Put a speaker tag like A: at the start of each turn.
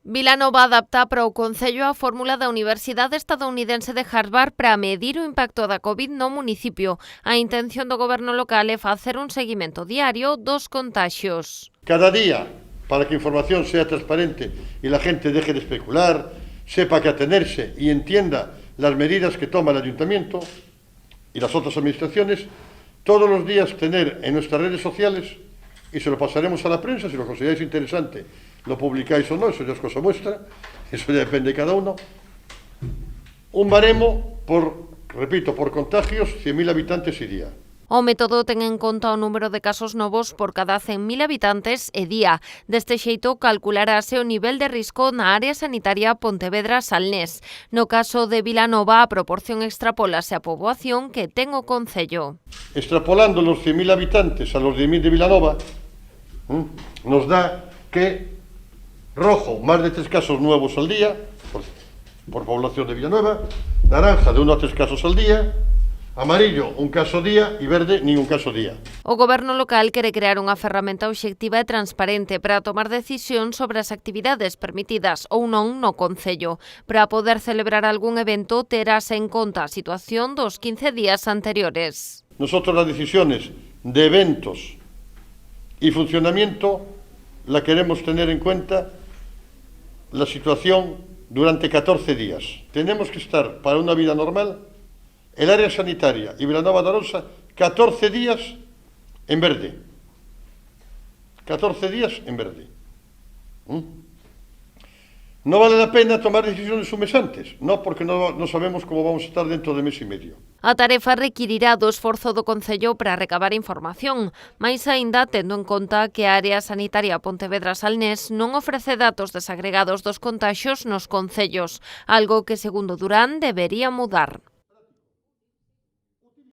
A: Vilanova adapta para o Concello a fórmula da Universidade Estadounidense de Harvard para medir o impacto da COVID no municipio. A intención do goberno local é facer un seguimento diario dos contagios.
B: Cada día, para que a información sea transparente y la gente deje de especular, sepa que atenerse y entienda las medidas que toma el ayuntamiento y las otras administraciones, todos los días tener en nuestras redes sociales, y se lo pasaremos a la prensa, si lo consideráis interesante, lo publicáis o no, eso ya es cosa vuestra, eso ya depende de cada uno, un baremo por contagios, 100.000 habitantes y día.
A: O método ten en conta o número de casos novos por cada 100.000 habitantes e día. Deste xeito, calcularase o nivel de risco na área sanitaria Pontevedra-Salnés. No caso de Vilanova, a proporción extrapólase a poboación que ten o concello.
B: Extrapolando los 100.000 habitantes a los 10.000 de Vilanova, nos da que rojo, más de 3 casos nuevos al día, por población de Vilanova, naranja, de 1 a 3 casos al día, amarillo, un caso día e verde, ningún caso día.
A: O goberno local quere crear unha ferramenta obxectiva e transparente para tomar decisión sobre as actividades permitidas ou non no concello. Para poder celebrar algún evento, terase en conta a situación dos 15 días anteriores.
B: Nosotros las decisiones de eventos y funcionamiento la queremos tener en cuenta la situación durante 14 días. Tenemos que estar para una vida normal el área sanitaria y Vilanova de Arousa 14 días en verde. 14 días en verde. No vale la pena tomar decisiones un mes antes, no, porque no sabemos cómo vamos a estar dentro de mes e medio.
A: A tarefa requirirá do esforzo do Concello para recabar información, máis aínda tendo en conta que a área sanitaria Pontevedra-Salnés non ofrece datos desagregados dos contaxios nos concellos, algo que, segundo Durán, debería mudar.